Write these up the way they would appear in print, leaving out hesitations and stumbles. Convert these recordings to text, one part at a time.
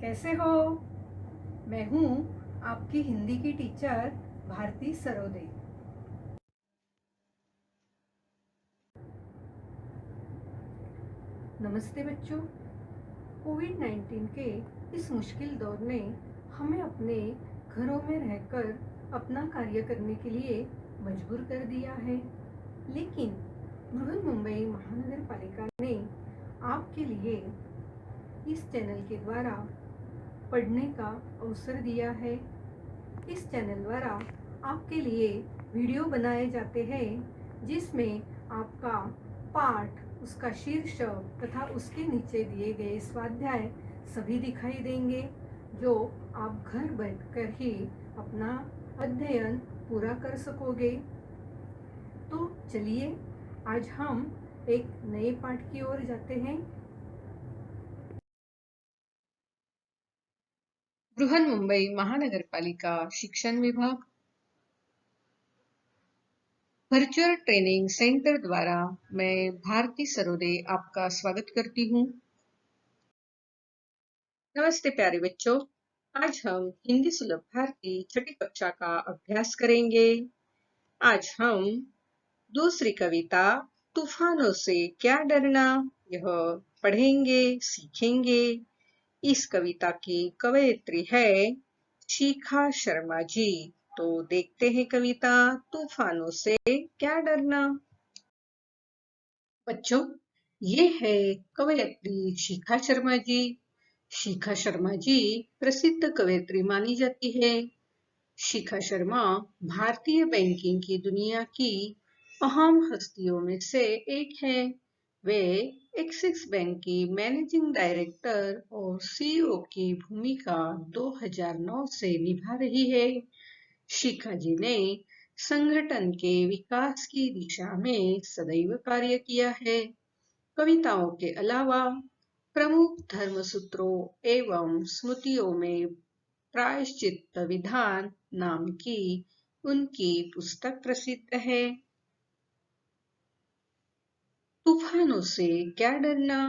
कैसे हो? मैं हूँ आपकी हिंदी की टीचर भारती सरोदे। नमस्ते बच्चों। कोविड-19 के इस मुश्किल दौर ने हमें अपने घरों में रहकर अपना कार्य करने के लिए मजबूर कर दिया है, लेकिन बृहन्मुंबई महानगर पालिका ने आपके लिए इस चैनल के द्वारा पढ़ने का अवसर दिया है। इस चैनल द्वारा आपके लिए वीडियो बनाए जाते हैं जिसमें आपका पाठ, उसका शीर्षक तथा उसके नीचे दिए गए स्वाध्याय सभी दिखाई देंगे, जो आप घर बैठकर ही अपना अध्ययन पूरा कर सकोगे। तो चलिए आज हम एक नए पाठ की ओर जाते हैं। बृहन्मुंबई महानगरपालिका शिक्षण विभाग वर्चुअल ट्रेनिंग सेंटर द्वारा मैं भारती सरोदे आपका स्वागत करती हूँ। नमस्ते प्यारे बच्चों, आज हम हिंदी सुलभ भारती छठी कक्षा का अभ्यास करेंगे। आज हम दूसरी कविता तूफानों से क्या डरना यह पढ़ेंगे, सीखेंगे। इस कविता की कवयित्री है शिखा शर्मा जी। तो देखते हैं कविता तूफानों से क्या डरना। बच्चों, ये है कवयित्री शिखा शर्मा जी। शिखा शर्मा जी प्रसिद्ध कवयित्री मानी जाती है। शिखा शर्मा भारतीय बैंकिंग की दुनिया की अहम हस्तियों में से एक है। वे एक्सिस बैंक की मैनेजिंग डायरेक्टर और सीईओ की भूमिका 2009 से निभा रही है। शिखा जी ने संगठन के विकास की दिशा में सदैव कार्य किया है। कविताओं के अलावा प्रमुख धर्म सूत्रों एवं स्मृतियों में प्रायश्चित्त विधान नाम की उनकी पुस्तक प्रसिद्ध है। तूफानों से क्या डरना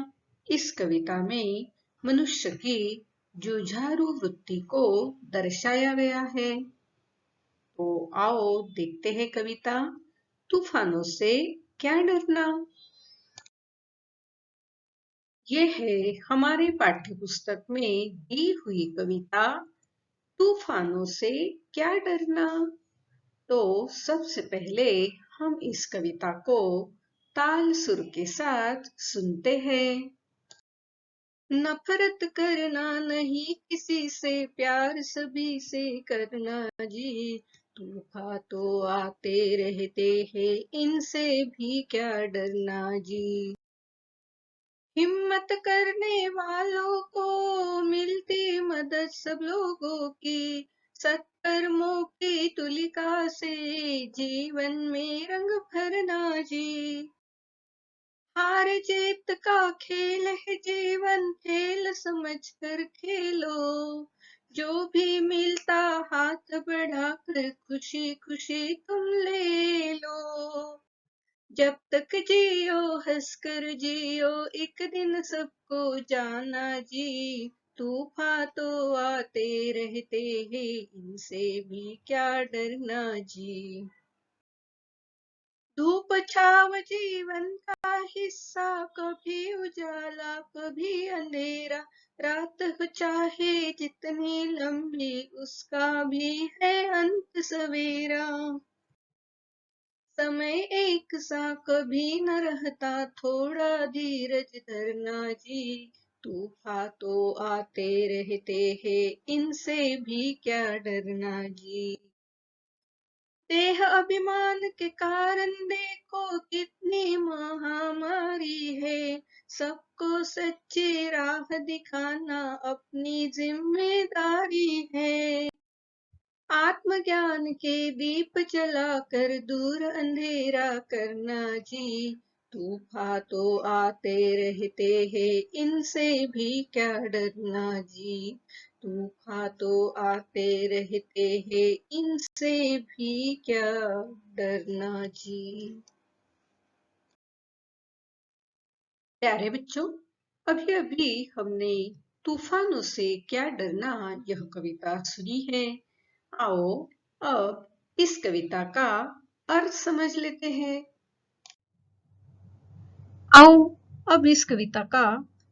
इस कविता में मनुष्य की जुझारू वृत्ति को दर्शाया गया है। तो आओ देखते हैं कविता तूफानों से क्या डरना। यह है हमारे पाठ्य पुस्तक में दी हुई कविता तूफानों से क्या डरना। तो सबसे पहले हम इस कविता को ताल सुर के साथ सुनते हैं। नफरत करना नहीं किसी से, प्यार सभी से करना जी। तूफान तो आते रहते हैं, इनसे भी क्या डरना जी। हिम्मत करने वालों को मिलती मदद सब लोगों की, सत्कर्मों की तुलिका से जीवन में रंग भरना जी। हार जीत का खेल है जीवन, खेल समझकर खेलो। जो भी मिलता हाथ बढ़ाकर खुशी खुशी तुम ले लो। जब तक जियो हंसकर जियो, एक दिन सबको जाना जी। तूफान तो आते रहते हैं, इनसे भी क्या डरना जी। धूप छाव जीवन का हिस्सा, कभी उजाला कभी अंधेरा। रात हो चाहे जितनी लंबी, उसका भी है अंत सवेरा। समय एक सा कभी न रहता, थोड़ा धीरज धरना जी। तूफान तो आते रहते हैं, इनसे भी क्या डरना जी। देह अभिमान के कारण देखो कितनी महामारी है। सबको सच्ची राह दिखाना अपनी जिम्मेदारी है। आत्मज्ञान के दीप जलाकर दूर अंधेरा करना जी। तूफान तो आते रहते हैं, इनसे भी क्या डरना जी। तूफान तो आते रहते हैं, इनसे भी क्या डरना जी। प्यारे बच्चों, अभी अभी हमने तूफानों से क्या डरना यह कविता सुनी है। आओ अब इस कविता का अर्थ समझ लेते हैं। आओ अब इस कविता का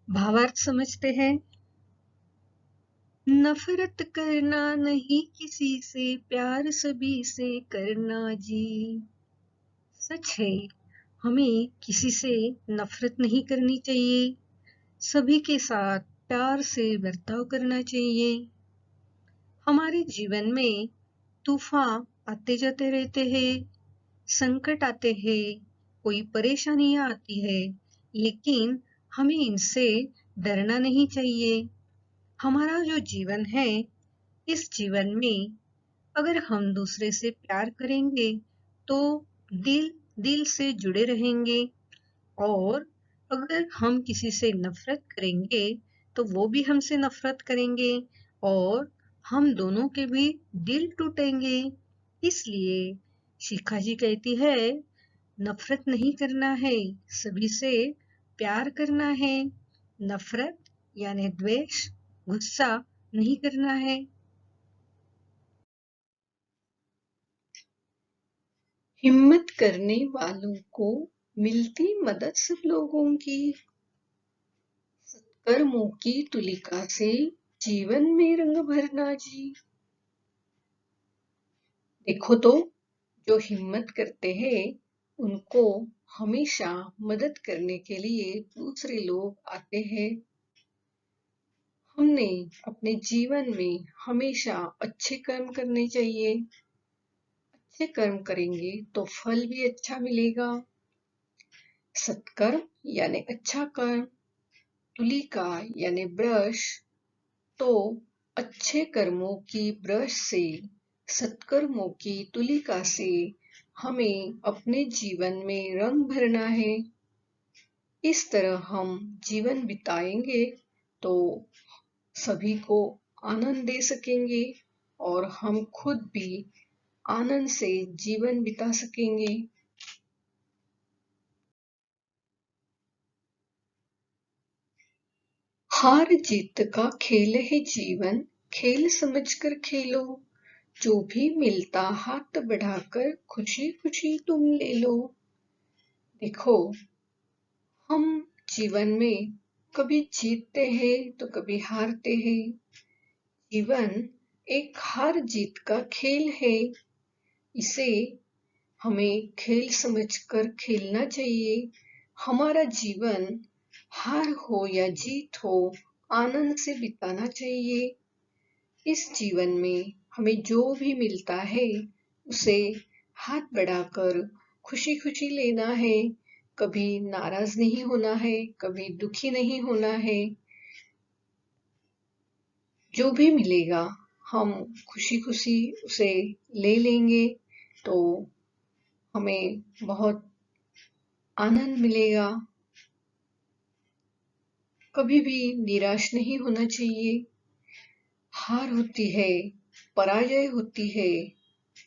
भावार्थ समझते हैं। नफरत करना नहीं किसी से, प्यार सभी से करना जी। सच है, हमें किसी से नफरत नहीं करनी चाहिए, सभी के साथ प्यार से बर्ताव करना चाहिए। हमारे जीवन में तूफान आते जाते रहते हैं, संकट आते हैं, कोई परेशानियां आती है, लेकिन हमें इनसे डरना नहीं चाहिए। हमारा जो जीवन है, इस जीवन में अगर हम दूसरे से प्यार करेंगे तो दिल दिल से जुड़े रहेंगे, और अगर हम किसी से नफरत करेंगे तो वो भी हमसे नफरत करेंगे और हम दोनों के भी दिल टूटेंगे। इसलिए शिखा जी कहती है, नफरत नहीं करना है, सभी से प्यार करना है। नफरत यानी द्वेष, गुस्सा नहीं करना है। हिम्मत करने वालों को मिलती मदद सब लोगों की, सत्कर्मों की तुलिका से जीवन में रंग भरना जी। देखो तो, जो हिम्मत करते हैं उनको हमेशा मदद करने के लिए दूसरे लोग आते हैं। हमने अपने जीवन में हमेशा अच्छे कर्म करने चाहिए। अच्छे कर्म करेंगे तो फल भी अच्छा मिलेगा। सत्कर्म यानी अच्छा कर्म, तुलिका यानी ब्रश। तो अच्छे कर्मों की ब्रश से, सत्कर्मों की तुलिका से हमें अपने जीवन में रंग भरना है। इस तरह हम जीवन बिताएंगे तो सभी को आनंद दे सकेंगे और हम खुद भी आनंद से जीवन बिता सकेंगे। हार जीत का खेल है जीवन, खेल समझकर खेलो। जो भी मिलता हाथ बढ़ाकर खुशी खुशी तुम ले लो। देखो, हम जीवन में कभी जीतते हैं तो कभी हारते हैं। जीवन एक हार जीत का खेल है। इसे हमें खेल समझकर खेलना चाहिए। हमारा जीवन हार हो या जीत हो, आनंद से बिताना चाहिए। इस जीवन में हमें जो भी मिलता है उसे हाथ बढ़ाकर खुशी खुशी लेना है। कभी नाराज नहीं होना है, कभी दुखी नहीं होना है। जो भी मिलेगा हम खुशी खुशी उसे ले लेंगे तो हमें बहुत आनंद मिलेगा। कभी भी निराश नहीं होना चाहिए। हार होती है, पराजय होती है,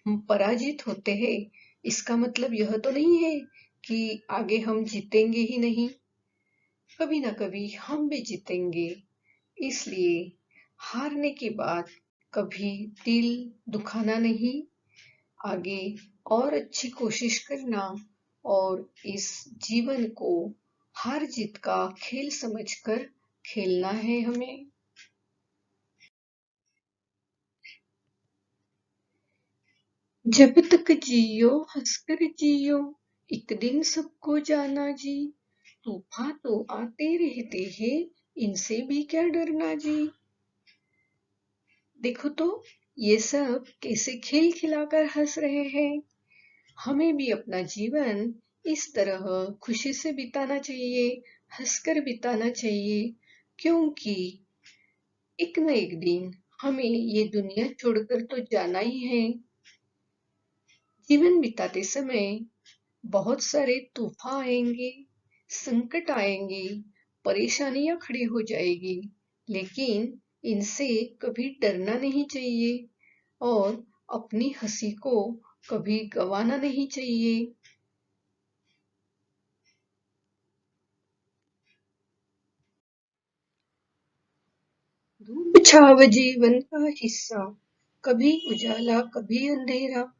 हम पराजित होते हैं, इसका मतलब यह तो नहीं है कि आगे हम जीतेंगे ही नहीं। कभी ना कभी हम भी जीतेंगे। इसलिए हारने के बाद कभी दिल दुखाना नहीं, आगे और अच्छी कोशिश करना और इस जीवन को हार जीत का खेल समझकर खेलना है हमें। जब तक जियो हंसकर जियो, एक दिन सबको जाना जी। तूफान तो आते रहते हैं, इनसे भी क्या डरना जी। देखो तो, ये सब कैसे खेल खिलाकर हंस रहे हैं। हमें भी अपना जीवन इस तरह खुशी से बिताना चाहिए, हंसकर बिताना चाहिए, क्योंकि एक न एक दिन हमें ये दुनिया छोड़कर तो जाना ही है। जीवन बिताते समय बहुत सारे तूफान आएंगे, संकट आएंगे, परेशानियां खड़ी हो जाएगी, लेकिन इनसे कभी डरना नहीं चाहिए और अपनी हंसी को कभी गंवाना नहीं चाहिए। धूप छाव जीवन का हिस्सा, कभी उजाला कभी अंधेरा,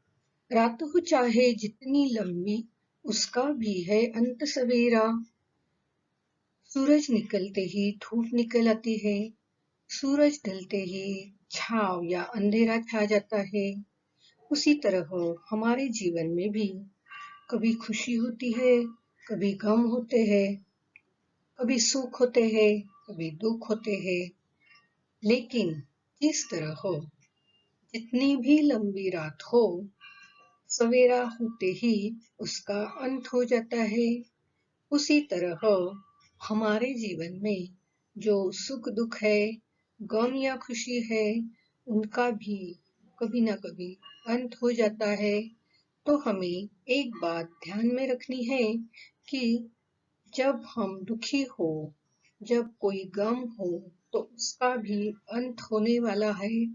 रात हो चाहे जितनी लंबी, उसका भी है अंत सवेरा। सूरज निकलते ही धूप निकल आती है, सूरज ढलते ही छाव या अंधेरा छा जाता है। उसी तरह हमारे जीवन में भी कभी खुशी होती है, कभी गम होते हैं, कभी सुख होते हैं, कभी दुख होते हैं। लेकिन जिस तरह हो, जितनी भी लंबी रात हो, सवेरा होते ही उसका अंत हो जाता है। उसी तरह हमारे जीवन में जो सुख दुख है, गम या खुशी है, उनका भी कभी ना कभी अंत हो जाता है। तो हमें एक बात ध्यान में रखनी है कि जब हम दुखी हो, जब कोई गम हो, तो उसका भी अंत होने वाला है।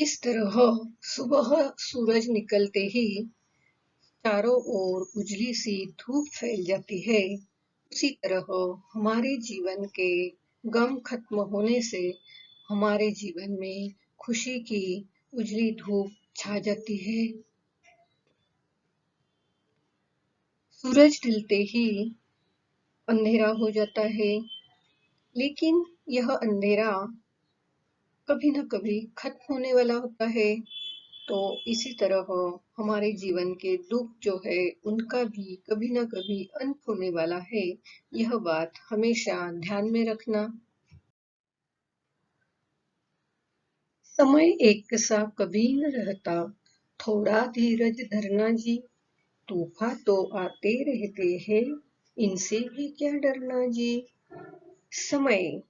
इस तरह सुबह सूरज निकलते ही चारों ओर उजली सी धूप फैल जाती है, उसी तरह हमारे जीवन के गम खत्म होने से हमारे जीवन में खुशी की उजली धूप छा जाती है। सूरज ढलते ही अंधेरा हो जाता है, लेकिन यह अंधेरा कभी न कभी खत्म होने वाला होता है। तो इसी तरह हमारे जीवन के दुख जो है, उनका भी कभी न कभी अंत होने वाला है। यह बात हमेशा ध्यान में रखना। समय एक सा कभी न रहता, थोड़ा धीरज धरना जी। तूफान तो आते रहते हैं, इनसे भी क्या डरना जी। समय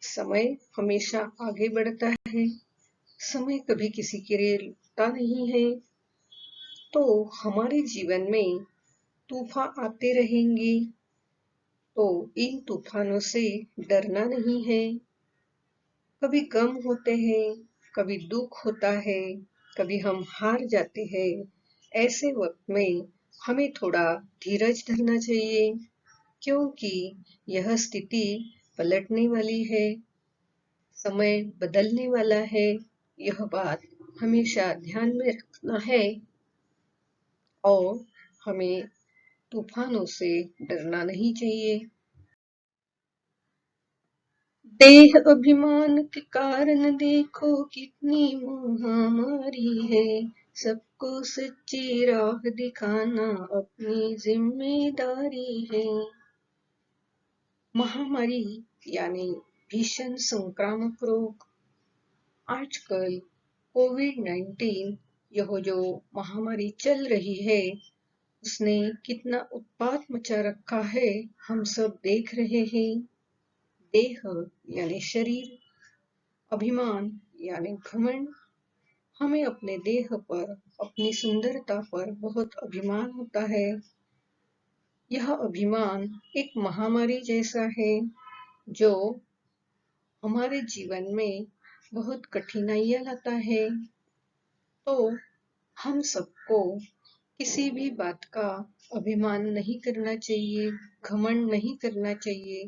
समय हमेशा आगे बढ़ता है, समय कभी किसी के लिए रुकता नहीं है। तो हमारे जीवन में तूफान आते रहेंगे, तो इन तूफानों से डरना नहीं है। कभी गम होते हैं, कभी दुख होता है, कभी हम हार जाते हैं। ऐसे वक्त में हमें थोड़ा धीरज धरना चाहिए, क्योंकि यह स्थिति पलटने वाली है, समय बदलने वाला है। यह बात हमेशा ध्यान में रखना है और हमें तूफानों से डरना नहीं चाहिए। देह अभिमान के कारण देखो कितनी महामारी है, सबको सच्ची राह दिखाना अपनी जिम्मेदारी है। महामारी यानी भीषण संक्रामक रोग। आजकल कोविड-19 यह जो महामारी चल रही है, उसने कितना उत्पात मचा रखा है, हम सब देख रहे हैं। देह यानी शरीर, अभिमान यानी घमंड। हमें अपने देह पर, अपनी सुंदरता पर बहुत अभिमान होता है। यह अभिमान एक महामारी जैसा है, जो हमारे जीवन में बहुत कठिनाइयां लाता है। तो हम सबको किसी भी बात का अभिमान नहीं करना चाहिए, घमंड नहीं करना चाहिए।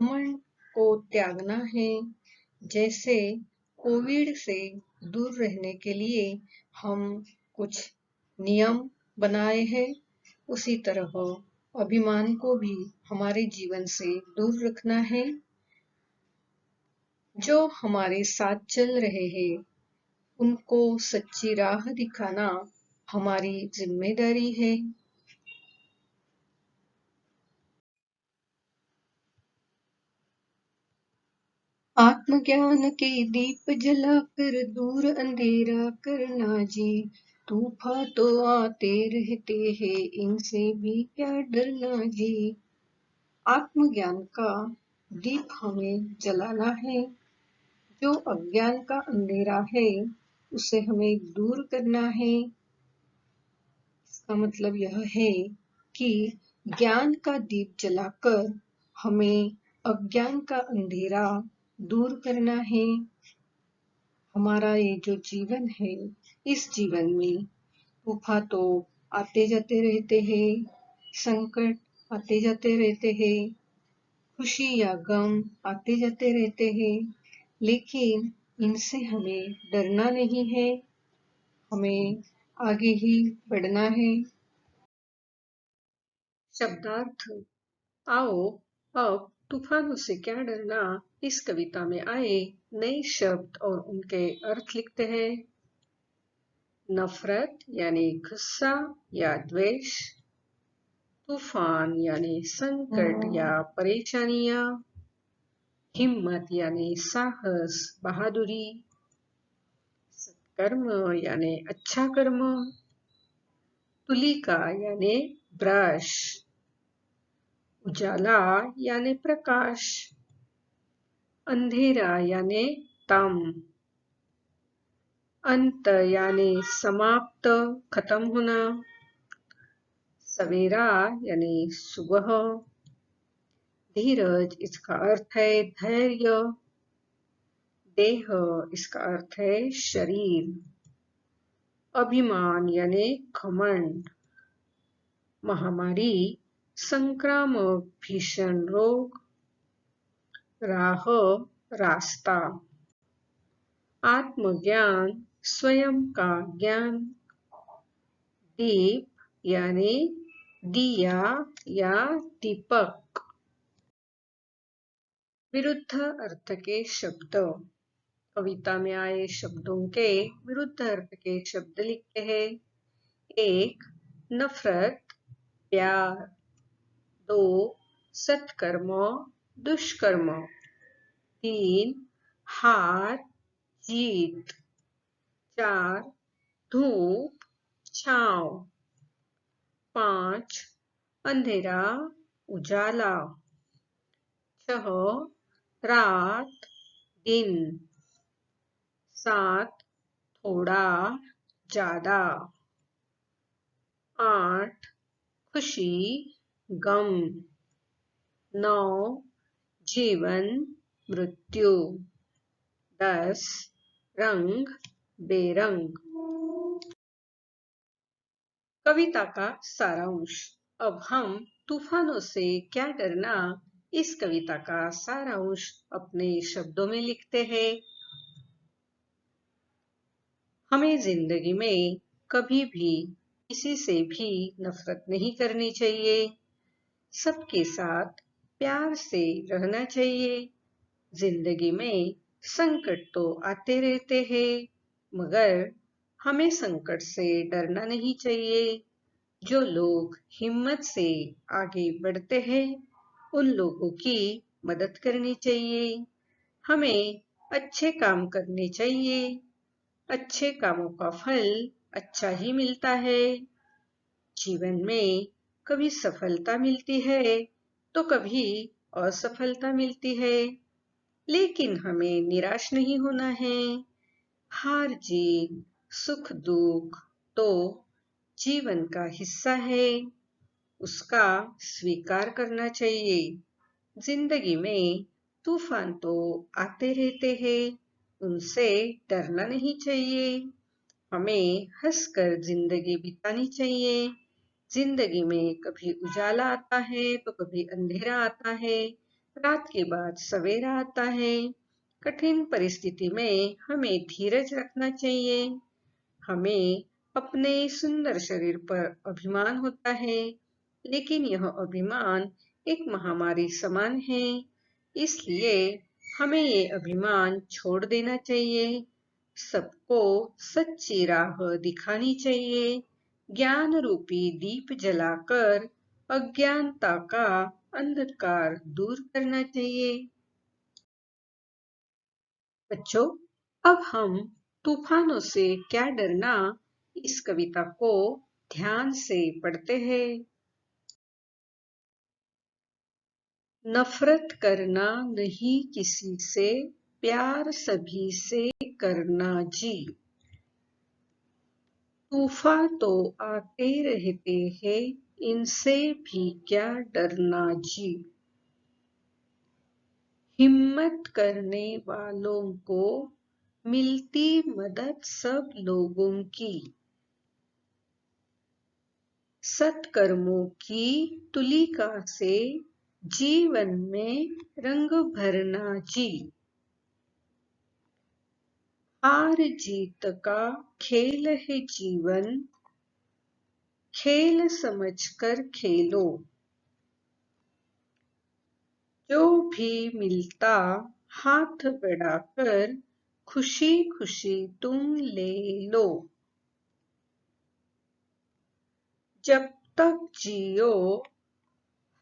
घमंड को त्यागना है। जैसे कोविड से दूर रहने के लिए हम कुछ नियम बनाए हैं, उसी तरह अभिमान को भी हमारे जीवन से दूर रखना है। जो हमारे साथ चल रहे हैं, उनको सच्ची राह दिखाना हमारी जिम्मेदारी है। आत्मज्ञान के दीप जलाकर दूर अंधेरा करना जी। तूफान तो आते रहते हैं, इनसे भी क्या डरना जी। आत्मज्ञान का दीप हमें जलाना है। जो अज्ञान का अंधेरा है, उसे हमें दूर करना है। इसका मतलब यह है कि ज्ञान का दीप जलाकर हमें अज्ञान का अंधेरा दूर करना है। हमारा ये जो जीवन है, इस जीवन में तूफान तो आते जाते रहते हैं, संकट आते जाते रहते हैं। खुशी या गम आते जाते रहते हैं, लेकिन इनसे हमें डरना नहीं है, हमें आगे ही बढ़ना है। शब्दार्थ। आओ अब तूफानों से क्या डरना इस कविता में आए नए शब्द और उनके अर्थ लिखते हैं। नफरत यानी गुस्सा या द्वेष, तूफान यानी संकट या परेशानियां, हिम्मत यानी साहस बहादुरी, सत्कर्म यानी अच्छा कर्म, तुलिका यानी ब्रश, उजाला यानी प्रकाश, अंधेरा यानी तम, अंत यानी समाप्त खत्म होना, सवेरा यानी सुबह, धीरज इसका अर्थ है धैर्य, देह इसका अर्थ है शरीर, अभिमान यानी घमंड, महामारी संक्रामक भीषण रोग, राह रास्ता, आत्मज्ञान स्वयं का ज्ञान, दीप यानी दिया या दीपक। विरुद्ध अर्थ के शब्द। कविता में आए शब्दों के विरुद्ध अर्थ के शब्द लिखते हैं। 1. नफरत प्यार। 2. सत्कर्म दुष्कर्म। 3. हार जीत। 4. धूप छांव। 5. अंधेरा उजाला। 6. रात दिन। 7. थोड़ा ज्यादा। 8. खुशी गम। 9. जीवन मृत्यु। 10. रंग बेरंग। कविता का सारांश। अब हम तूफानों से क्या डरना इस कविता का सारांश अपने शब्दों में लिखते हैं। हमें जिंदगी में कभी भी किसी से भी नफरत नहीं करनी चाहिए। सबके साथ प्यार से रहना चाहिए। जिंदगी में संकट तो आते रहते हैं, मगर हमें संकट से डरना नहीं चाहिए। जो लोग हिम्मत से आगे बढ़ते हैं, उन लोगों की मदद करनी चाहिए। हमें अच्छे काम करने चाहिए। अच्छे कामों का फल अच्छा ही मिलता है। जीवन में कभी सफलता मिलती है तो कभी असफलता मिलती है, लेकिन हमें निराश नहीं होना है। हार जीत सुख दुख तो जीवन का हिस्सा है, उसका स्वीकार करना चाहिए। जिंदगी में तूफान तो आते रहते हैं, उनसे डरना नहीं चाहिए। हमें हंसकर जिंदगी बितानी चाहिए। जिंदगी में कभी उजाला आता है तो कभी अंधेरा आता है, रात के बाद सवेरा आता है। कठिन परिस्थिति में हमें धीरज रखना चाहिए। हमें अपने सुंदर शरीर पर अभिमान होता है, लेकिन यह अभिमान एक महामारी समान है। इसलिए हमें ये अभिमान छोड़ देना चाहिए। सबको सच्ची राह दिखानी चाहिए। ज्ञान रूपी दीप जलाकर अज्ञानता का अंधकार दूर करना चाहिए। बच्चों, अब हम तूफानों से क्या डरना इस कविता को ध्यान से पढ़ते हैं। नफरत करना नहीं किसी से, प्यार सभी से करना जी। तूफान तो आते रहते हैं, इनसे भी क्या डरना जी। हिम्मत करने वालों को मिलती मदद सब लोगों की। सत्कर्मों की तुलिका से जीवन में रंग भरना जी। हार जीत का खेल है जीवन, खेल समझकर खेलो। जो भी मिलता हाथ बढ़ाकर खुशी खुशी तुम ले लो। जब तक जियो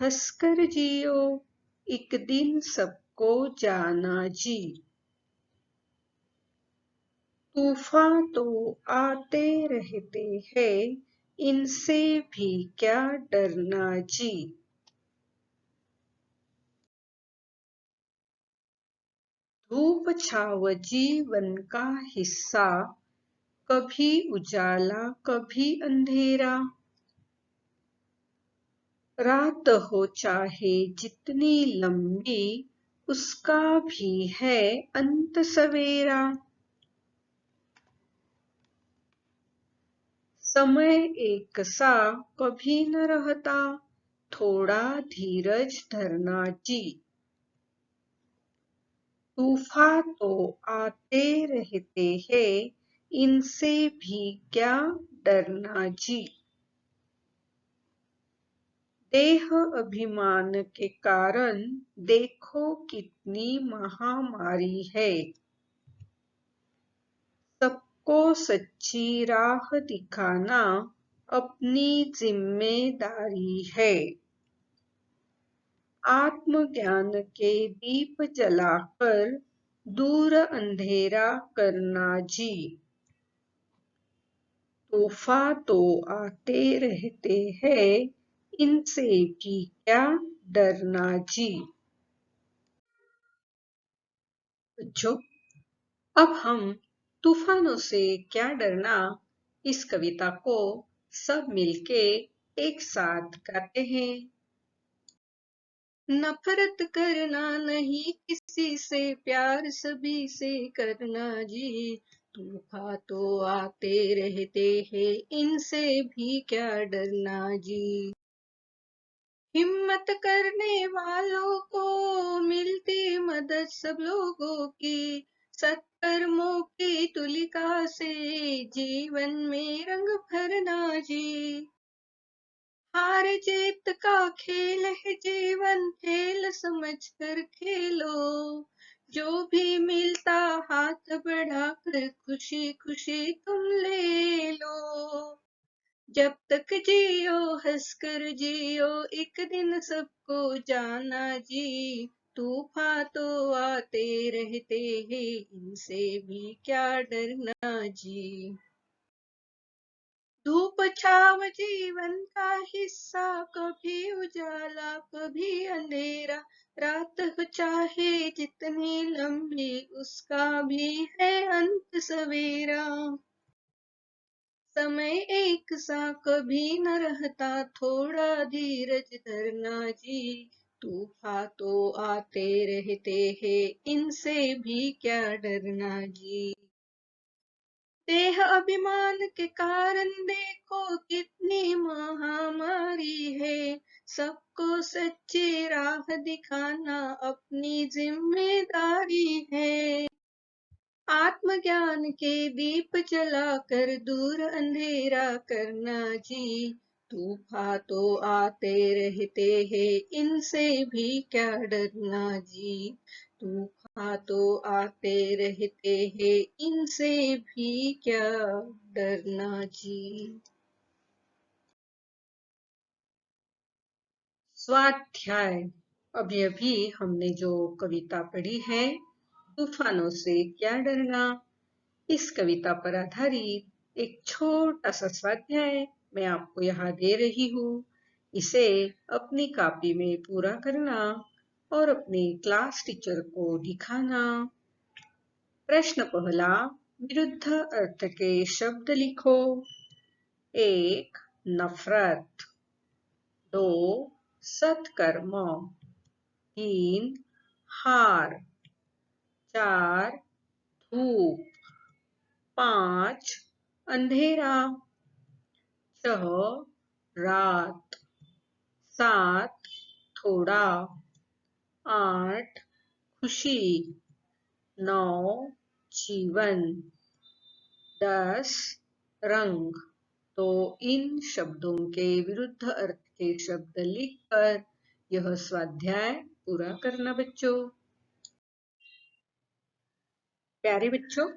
हंसकर जियो, एक दिन सबको जाना जी। तूफान तो आते रहते हैं, इनसे भी क्या डरना जी। धूप छाव जीवन का हिस्सा, कभी उजाला कभी अंधेरा। रात हो चाहे जितनी लंबी, उसका भी है अंत सवेरा। समय एक सा कभी न रहता, थोड़ा धीरज धरना जी। तूफान तो आते रहते हैं, इनसे भी क्या डरना जी। देह अभिमान के कारण देखो कितनी महामारी है। सबको सच्ची राह दिखाना अपनी जिम्मेदारी है। आत्मज्ञान के दीप जलाकर दूर अंधेरा करना जी। तूफान तो आते रहते हैं, इनसे भी क्या डरना जी। बच्चों, अब हम तूफानों से क्या डरना इस कविता को सब मिलके एक साथ गाते हैं। नफरत करना नहीं किसी से, प्यार सभी से करना जी। तूफान तो आते रहते हैं, इनसे भी क्या डरना जी। हिम्मत करने वालों को मिलती मदद सब लोगों की, सत्कर्मों की तुलिका से जीवन में रंग भरना जी। हार जीत का खेल है जीवन, खेल समझ कर खेलो। जो भी मिलता हाथ बढ़ाकर खुशी खुशी तुम ले लो। जब तक जियो हंसकर जियो, एक दिन सबको जाना जी। तूफान तो आते रहते हैं, इनसे भी क्या डरना जी। धूप छाव जीवन का हिस्सा, कभी उजाला कभी अंधेरा। रात हो चाहे जितनी लंबी, उसका भी है अंत सवेरा। समय एक सा कभी न रहता, थोड़ा धीरज धरना जी। तूफान तो आते रहते हैं, इनसे भी क्या डरना जी। देह अभिमान के कारण देखो कितनी महामारी है। सबको सच्ची राह दिखाना अपनी जिम्मेदारी है। आत्मज्ञान के दीप जलाकर दूर अंधेरा करना जी। तूफान तो आते रहते हैं, इनसे भी क्या डरना जी। तूफान तो आते रहते हैं, इनसे भी क्या डरना जी। स्वाध्याय। अभी अभी हमने जो कविता पढ़ी है, तूफानों से क्या डरना, इस कविता पर आधारित एक छोटा सा स्वाध्याय मैं आपको यहाँ दे रही हूँ। इसे अपनी कॉपी में पूरा करना और अपने क्लास टीचर को दिखाना। प्रश्न पहला, विरुद्ध अर्थ के शब्द लिखो। 1. नफरत। 2. सत्कर्म। 3. हार। 4. धूप। 5. अंधेरा। 6. रात। 7. थोड़ा, 8 खुशी, 9 जीवन, 10 रंग। तो इन शब्दों के विरुद्ध अर्थ के शब्द लिखकर यह स्वाध्याय पूरा करना बच्चों। प्यारे बच्चों,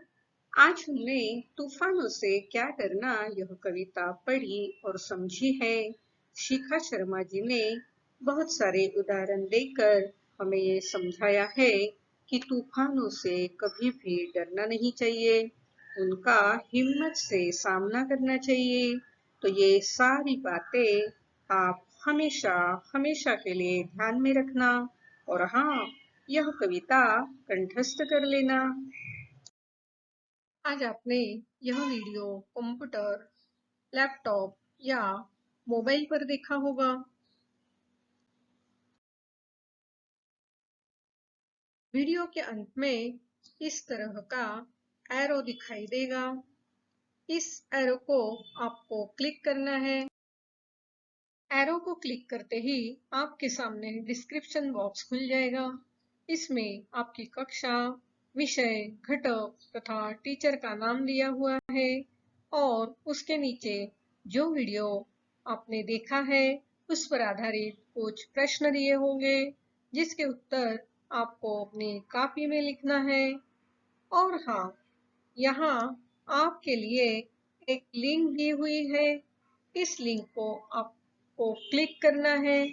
आज हमने तूफानों से क्या डरना यह कविता पढ़ी और समझी है। शिखा शर्मा जी ने बहुत सारे उदाहरण देकर हमें ये समझाया है कि तूफानों से कभी भी डरना नहीं चाहिए, उनका हिम्मत से सामना करना चाहिए। तो ये सारी बातें आप हमेशा हमेशा के लिए ध्यान में रखना और हाँ, यह कविता कंठस्थ कर लेना। आज आपने यह वीडियो कंप्यूटर, लैपटॉप या मोबाइल पर देखा होगा। वीडियो के अंत में इस तरह का एरो दिखाई देगा। इस एरो को आपको क्लिक करना है। एरो को क्लिक करते ही आपके सामने डिस्क्रिप्शन बॉक्स खुल जाएगा। इसमें आपकी कक्षा, विषय, घटक तथा टीचर का नाम दिया हुआ है और उसके नीचे जो वीडियो आपने देखा है उस पर आधारित कुछ प्रश्न दिए होंगे जिसके उत्तर आपको अपनी कॉपी में लिखना है। और हाँ, यहाँ आपके लिए एक लिंक दी हुई है। इस लिंक को आपको क्लिक करना है।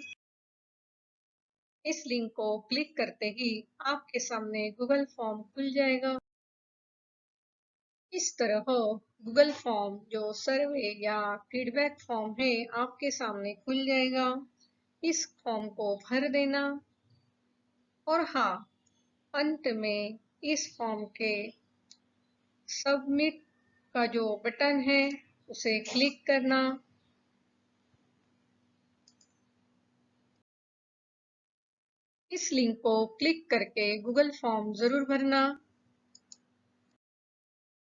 इस लिंक को क्लिक करते ही आपके सामने गूगल फॉर्म खुल जाएगा। इस तरह गूगल फॉर्म जो सर्वे या फीडबैक फॉर्म है आपके सामने खुल जाएगा। इस फॉर्म को भर देना और हाँ, अंत में इस फॉर्म के सबमिट का जो बटन है उसे क्लिक करना। इस लिंक को क्लिक करके गूगल फॉर्म जरूर भरना।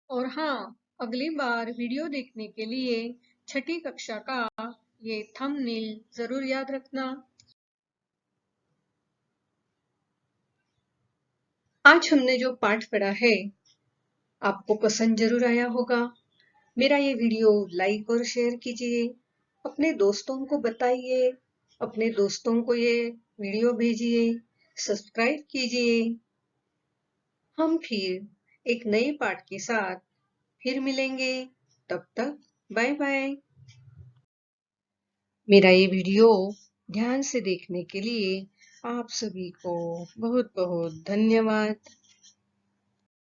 और हाँ, अगली बार वीडियो देखने के लिए छठी कक्षा का ये थंबनेल जरूर याद रखना। आज हमने जो पाठ पढ़ा है आपको पसंद जरूर आया होगा। मेरा ये वीडियो लाइक और शेयर कीजिए, अपने दोस्तों को बताइए, अपने दोस्तों को ये वीडियो भेजिए, सब्सक्राइब कीजिए। हम फिर एक नए पाठ के साथ फिर मिलेंगे। तब तक बाय बाय। मेरा ये वीडियो ध्यान से देखने के लिए आप सभी को बहुत बहुत धन्यवाद।